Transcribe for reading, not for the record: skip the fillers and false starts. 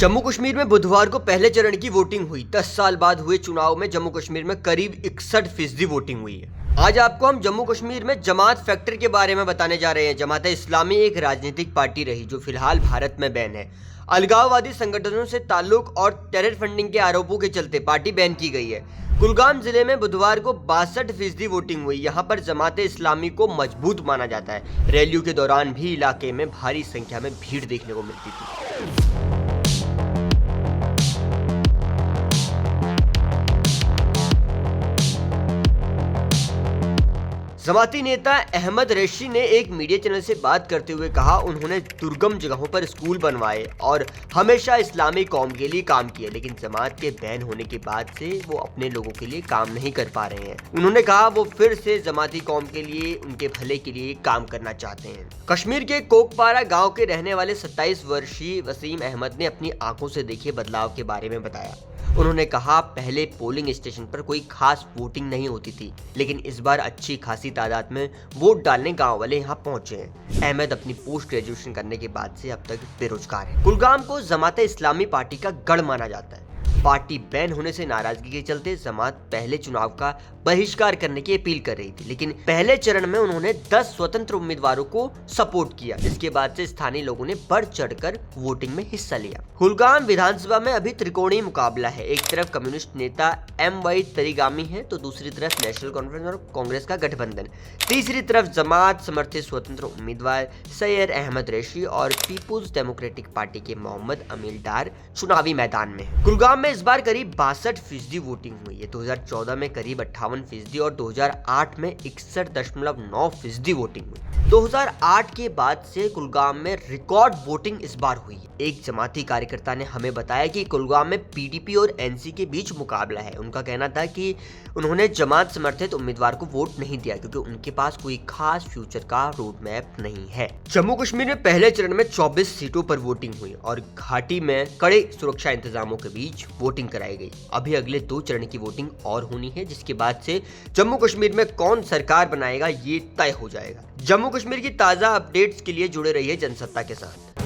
जम्मू कश्मीर में बुधवार को पहले चरण की वोटिंग हुई। 10 साल बाद हुए चुनाव में जम्मू कश्मीर में करीब 61% वोटिंग हुई है। आज आपको हम जम्मू कश्मीर में जमात फैक्टर के बारे में बताने जा रहे हैं। जमात इस्लामी एक राजनीतिक पार्टी रही जो फिलहाल भारत में बैन है। अलगाववादी संगठनों से ताल्लुक और टेरर फंडिंग के आरोपों के चलते पार्टी बैन की गई है। कुलगाम जिले में बुधवार को 62% वोटिंग हुई। यहाँ पर जमात इस्लामी को मजबूत माना जाता है। रैलियों के दौरान भी इलाके में भारी संख्या में भीड़ देखने को मिलती थी। जमाती नेता अहमद रैशी ने एक मीडिया चैनल से बात करते हुए कहा, उन्होंने दुर्गम जगहों पर स्कूल बनवाए और हमेशा इस्लामी कौम के लिए काम किया, लेकिन जमात के बैन होने के बाद से वो अपने लोगों के लिए काम नहीं कर पा रहे हैं। उन्होंने कहा वो फिर से जमाती कौम के लिए, उनके भले के लिए काम करना चाहते हैं। कश्मीर के कोकपारा गाँव के रहने वाले 27 वर्षीय वसीम अहमद ने अपनी आंखों से देखे बदलाव के बारे में बताया। उन्होंने कहा, पहले पोलिंग स्टेशन पर कोई खास वोटिंग नहीं होती थी, लेकिन इस बार अच्छी खासी तादाद में वोट डालने गांव वाले यहां पहुंचे हैं। अहमद अपनी पोस्ट ग्रेजुएशन करने के बाद से अब तक बेरोजगार है। कुलगाम को जमात इस्लामी पार्टी का गढ़ माना जाता है। पार्टी बैन होने से नाराजगी के चलते जमात पहले चुनाव का बहिष्कार करने की अपील कर रही थी, लेकिन पहले चरण में उन्होंने 10 स्वतंत्र उम्मीदवारों को सपोर्ट किया। इसके बाद से स्थानीय लोगों ने बढ़ चढ़कर वोटिंग में हिस्सा लिया। कुलगाम विधानसभा में अभी त्रिकोणीय मुकाबला है। एक तरफ कम्युनिस्ट नेता MY तरीगामी है तो दूसरी तरफ नेशनल कॉन्फ्रेंस और कांग्रेस का गठबंधन। तीसरी तरफ जमात समर्थित स्वतंत्र उम्मीदवार सैयद अहमद रैशी और पीपुल्स डेमोक्रेटिक पार्टी के मोहम्मद अमील डार चुनावी मैदान में है। कुलगाम में इस बार करीब 62% वोटिंग हुई है। 2014 में करीब 58% और 2008 में 61.9% वोटिंग हुई। 2008 के बाद से कुलगाम में रिकॉर्ड वोटिंग इस बार हुई है। एक जमाती कार्यकर्ता ने हमें बताया कि कुलगाम में PDP और NC के बीच मुकाबला है। उनका कहना था कि उन्होंने जमात समर्थित उम्मीदवार को वोट नहीं दिया क्योंकि उनके पास कोई खास फ्यूचर का रोड मैप नहीं है। जम्मू कश्मीर में पहले चरण में 24 सीटों पर वोटिंग हुई और घाटी में कड़े सुरक्षा इंतजामों के बीच वोटिंग कराई गई। अभी अगले 2 चरण की वोटिंग और होनी है, जिसके बाद से जम्मू कश्मीर में कौन सरकार बनाएगा ये तय हो जाएगा। जम्मू कश्मीर की ताजा अपडेट्स के लिए जुड़े रहिए जनसत्ता के साथ।